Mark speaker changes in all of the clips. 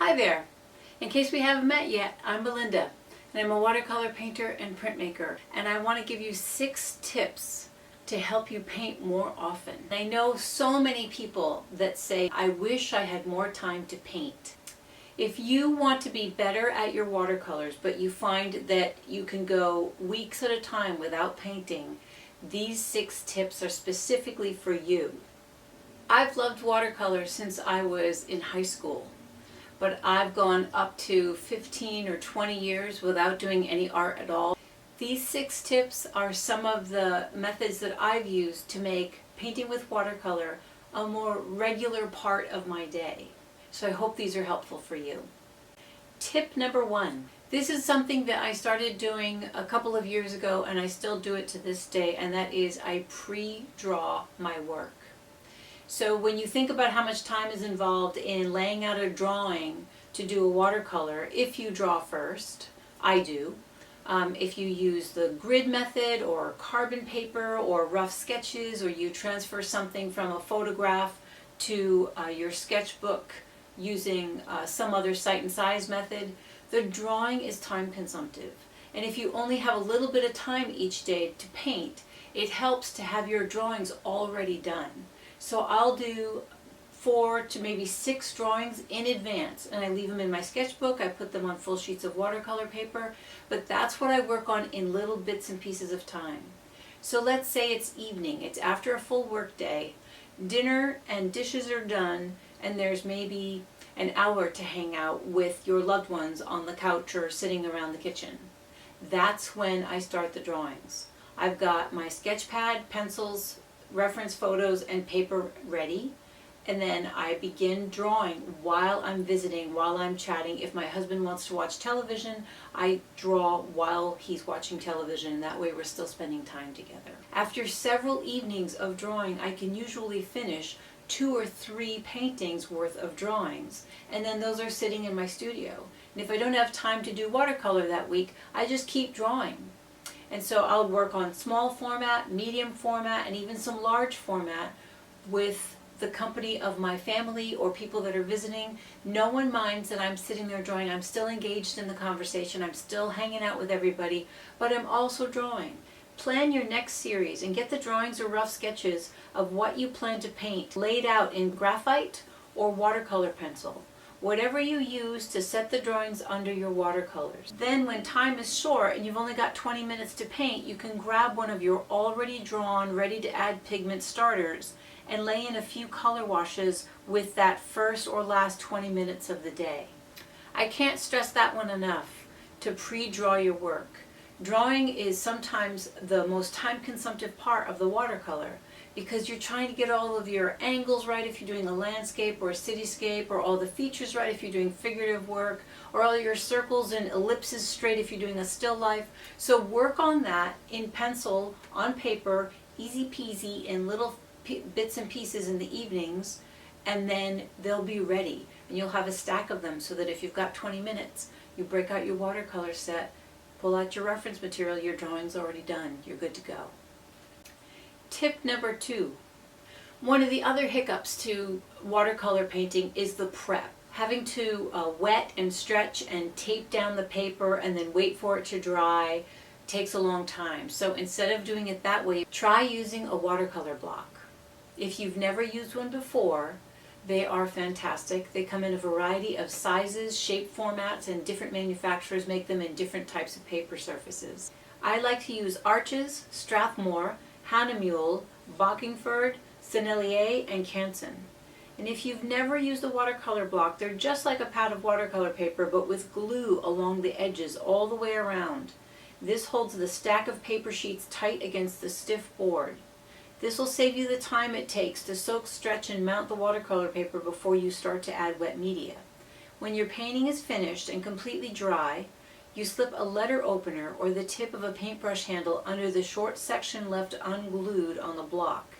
Speaker 1: Hi there! In case we haven't met yet, I'm Belinda, and I'm a watercolor painter and printmaker, and I want to give you 6 tips to help you paint more often. I know so many people that say, I wish I had more time to paint. If you want to be better at your watercolors, but you find that you can go weeks at a time without painting, these 6 tips are specifically for you. I've loved watercolor since I was in high school, but I've gone up to 15 or 20 years without doing any art at all. These 6 tips are some of the methods that I've used to make painting with watercolor a more regular part of my day. So I hope these are helpful for you. Tip number 1. This is something that I started doing a couple of years ago, and I still do it to this day, and that is I pre-draw my work. So when you think about how much time is involved in laying out a drawing to do a watercolor, if you draw first, I do. If you use the grid method or carbon paper or rough sketches, or you transfer something from a photograph to your sketchbook using some other sight and size method, the drawing is time consumptive. And if you only have a little bit of time each day to paint, it helps to have your drawings already done. So I'll do 4 to maybe 6 drawings in advance, and I leave them in my sketchbook. I put them on full sheets of watercolor paper, but that's what I work on in little bits and pieces of time. So let's say it's evening, it's after a full work day, dinner and dishes are done, and there's maybe an hour to hang out with your loved ones on the couch or sitting around the kitchen. That's when I start the drawings. I've got my sketch pad, pencils, reference photos, and paper ready, and then I begin drawing while I'm visiting, while I'm chatting. If my husband wants to watch television, I draw while he's watching television, and that way we're still spending time together. After several evenings of drawing, I can usually finish 2 or 3 paintings worth of drawings, and then those are sitting in my studio. And if I don't have time to do watercolor that week, I just keep drawing. And so I'll work on small format, medium format, and even some large format with the company of my family or people that are visiting. No one minds that I'm sitting there drawing. I'm still engaged in the conversation. I'm still hanging out with everybody, but I'm also drawing. Plan your next series and get the drawings or rough sketches of what you plan to paint laid out in graphite or watercolor pencil. Whatever you use to set the drawings under your watercolors. Then when time is short and you've only got 20 minutes to paint, you can grab one of your already drawn, ready to add pigment starters and lay in a few color washes with that first or last 20 minutes of the day. I can't stress that one enough, to pre-draw your work. Drawing is sometimes the most time-consumptive part of the watercolor, because you're trying to get all of your angles right if you're doing a landscape or a cityscape, or all the features right if you're doing figurative work, or all your circles and ellipses straight if you're doing a still life. So work on that in pencil, on paper, easy peasy, in little bits and pieces in the evenings, and then they'll be ready. And you'll have a stack of them so that if you've got 20 minutes, you break out your watercolor set, pull out your reference material, your drawing's already done, you're good to go. Tip number 2. One of the other hiccups to watercolor painting is the prep. Having to wet and stretch and tape down the paper and then wait for it to dry takes a long time. So instead of doing it that way, try using a watercolor block. If you've never used one before, they are fantastic. They come in a variety of sizes, shape formats, and different manufacturers make them in different types of paper surfaces. I like to use Arches, Strathmore, Hahnemühle, Bockingford, Sennelier, and Canson. And if you've never used a watercolor block, they're just like a pad of watercolor paper, but with glue along the edges all the way around. This holds the stack of paper sheets tight against the stiff board. This will save you the time it takes to soak, stretch, and mount the watercolor paper before you start to add wet media. When your painting is finished and completely dry, you slip a letter opener or the tip of a paintbrush handle under the short section left unglued on the block,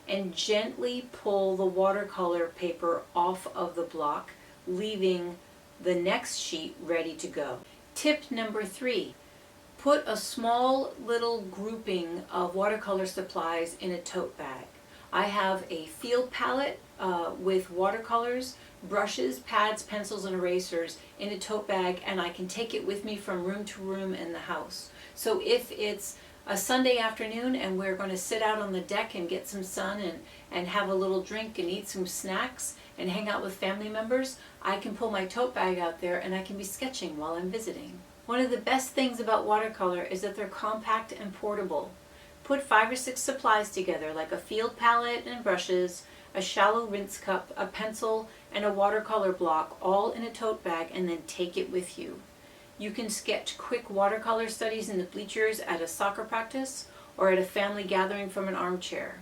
Speaker 1: and gently pull the watercolor paper off of the block, leaving the next sheet ready to go. Tip number 3. Put a small little grouping of watercolor supplies in a tote bag. I have a field palette with watercolors, brushes, pads, pencils, and erasers in a tote bag, and I can take it with me from room to room in the house. So if it's a Sunday afternoon and we're going to sit out on the deck and get some sun and have a little drink and eat some snacks and hang out with family members, I can pull my tote bag out there and I can be sketching while I'm visiting. One of the best things about watercolor is that they're compact and portable. Put 5 or 6 supplies together, like a field palette and brushes, a shallow rinse cup, a pencil, and a watercolor block, all in a tote bag, and then take it with you. You can sketch quick watercolor studies in the bleachers at a soccer practice or at a family gathering from an armchair.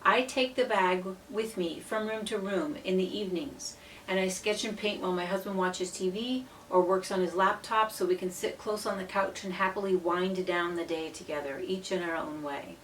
Speaker 1: I take the bag with me from room to room in the evenings, and I sketch and paint while my husband watches TV or works on his laptop, so we can sit close on the couch and happily wind down the day together, each in our own way.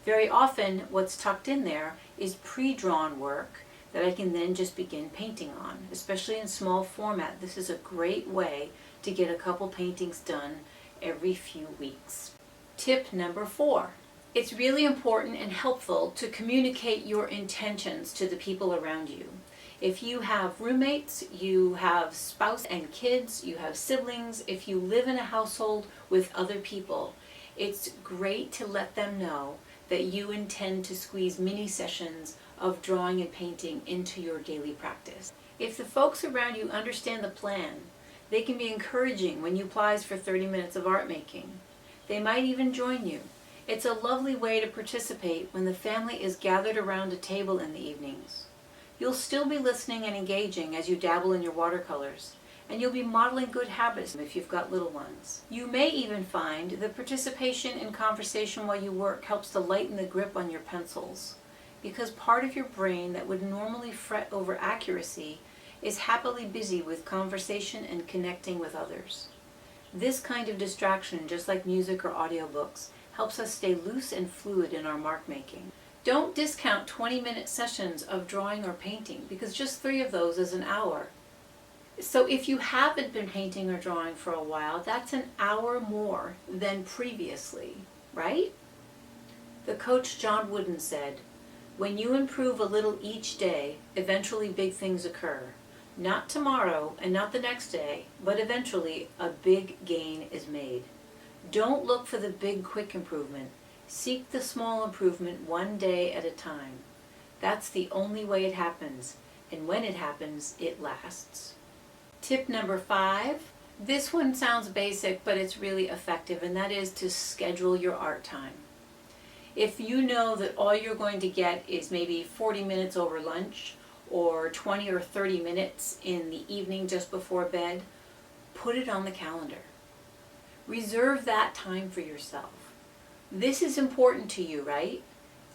Speaker 1: Very often, what's tucked in there is pre-drawn work that I can then just begin painting on, especially in small format. This is a great way to get a couple paintings done every few weeks. Tip number 4. It's really important and helpful to communicate your intentions to the people around you. If you have roommates, you have spouse and kids, you have siblings, if you live in a household with other people, it's great to let them know that you intend to squeeze mini sessions of drawing and painting into your daily practice. If the folks around you understand the plan, they can be encouraging when you pause for 30 minutes of art making. They might even join you. It's a lovely way to participate when the family is gathered around a table in the evenings. You'll still be listening and engaging as you dabble in your watercolors, and you'll be modeling good habits if you've got little ones. You may even find that participation in conversation while you work helps to lighten the grip on your pencils, because part of your brain that would normally fret over accuracy is happily busy with conversation and connecting with others. This kind of distraction, just like music or audiobooks, helps us stay loose and fluid in our mark making. Don't discount 20-minute sessions of drawing or painting, because just 3 of those is an hour. So if you haven't been painting or drawing for a while, that's an hour more than previously, right? The coach John Wooden said, "When you improve a little each day, eventually big things occur. Not tomorrow and not the next day, but eventually a big gain is made. Don't look for the big quick improvement. Seek the small improvement one day at a time. That's the only way it happens, and when it happens, it lasts." Tip number 5. This one sounds basic, but it's really effective, and that is to schedule your art time. If you know that all you're going to get is maybe 40 minutes over lunch or 20 or 30 minutes in the evening just before bed, put it on the calendar. Reserve that time for yourself. This is important to you, right?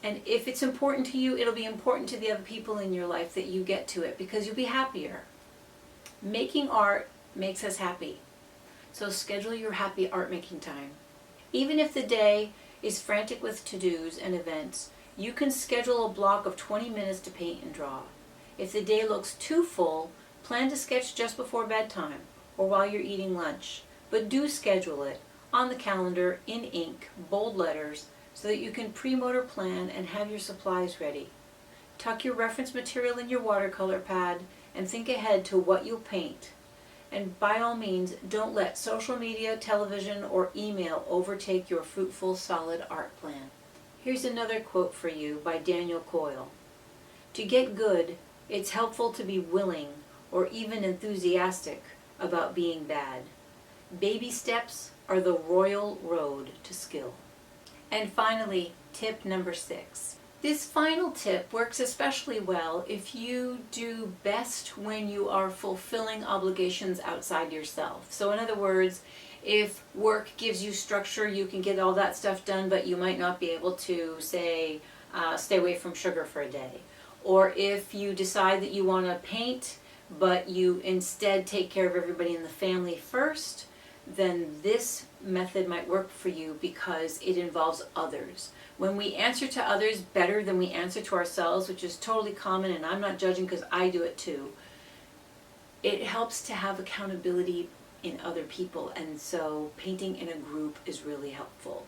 Speaker 1: And if it's important to you, it'll be important to the other people in your life that you get to it, because you'll be happier. Making art makes us happy. So schedule your happy art making time. Even if the day is frantic with to-dos and events, you can schedule a block of 20 minutes to paint and draw. If the day looks too full, plan to sketch just before bedtime or while you're eating lunch. But do schedule it on the calendar in ink, bold letters, so that you can pre-motor plan and have your supplies ready. Tuck your reference material in your watercolor pad and think ahead to what you'll paint. And by all means, don't let social media, television, or email overtake your fruitful, solid art plan. Here's another quote for you by Daniel Coyle. "To get good, it's helpful to be willing or even enthusiastic about being bad. Baby steps are the royal road to skill." And finally, tip number 6. This final tip works especially well if you do best when you are fulfilling obligations outside yourself. So in other words, if work gives you structure, you can get all that stuff done, but you might not be able to, say, stay away from sugar for a day. Or if you decide that you want to paint, but you instead take care of everybody in the family first, then this method might work for you because it involves others. When we answer to others better than we answer to ourselves, which is totally common, and I'm not judging because I do it too, it helps to have accountability in other people, and so painting in a group is really helpful.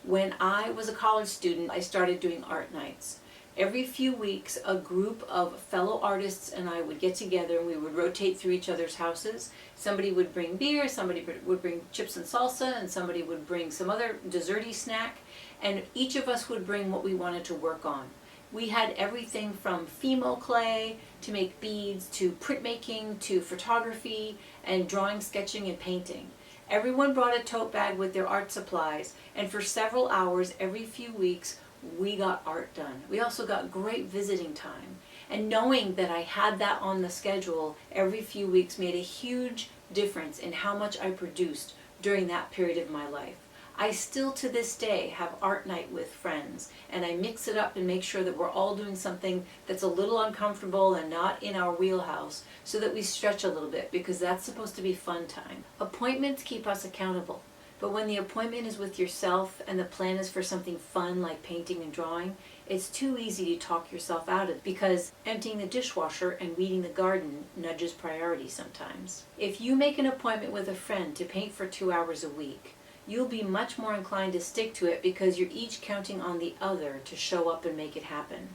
Speaker 1: When I was a college student, I started doing art nights. Every few weeks, a group of fellow artists and I would get together and we would rotate through each other's houses. Somebody would bring beer, somebody would bring chips and salsa, and somebody would bring some other desserty snack, and each of us would bring what we wanted to work on. We had everything from Fimo clay to make beads to printmaking to photography and drawing, sketching, and painting. Everyone brought a tote bag with their art supplies, and for several hours every few weeks we got art done. We also got great visiting time. And knowing that I had that on the schedule every few weeks made a huge difference in how much I produced during that period of my life. I still to this day have art night with friends, and I mix it up and make sure that we're all doing something that's a little uncomfortable and not in our wheelhouse, so that we stretch a little bit, because that's supposed to be fun time. Appointments keep us accountable, but when the appointment is with yourself and the plan is for something fun like painting and drawing, it's too easy to talk yourself out of it, because emptying the dishwasher and weeding the garden nudges priority sometimes. If you make an appointment with a friend to paint for 2 hours a week, you'll be much more inclined to stick to it because you're each counting on the other to show up and make it happen.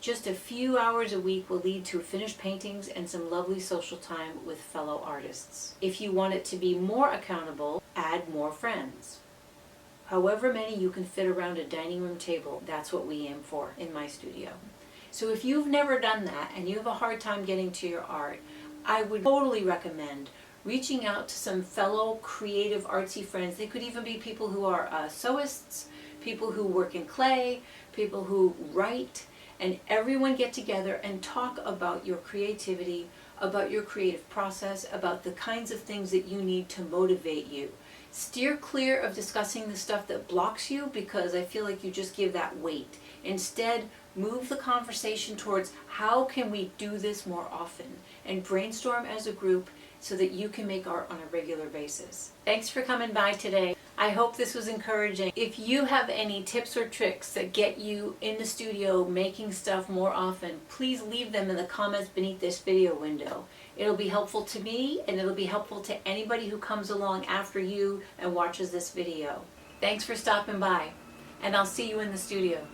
Speaker 1: Just a few hours a week will lead to finished paintings and some lovely social time with fellow artists. If you want it to be more accountable, add more friends. However many you can fit around a dining room table, that's what we aim for in my studio. So if you've never done that and you have a hard time getting to your art, I would totally recommend reaching out to some fellow creative artsy friends. They could even be people who are sewists, people who work in clay, people who write, and everyone get together and talk about your creativity, about your creative process, about the kinds of things that you need to motivate you. Steer clear of discussing the stuff that blocks you, because I feel like you just give that weight. Instead, move the conversation towards how can we do this more often, and brainstorm as a group so that you can make art on a regular basis. Thanks for coming by today. I hope this was encouraging. If you have any tips or tricks that get you in the studio making stuff more often, please leave them in the comments beneath this video window. It'll be helpful to me, and it'll be helpful to anybody who comes along after you and watches this video. Thanks for stopping by, and I'll see you in the studio.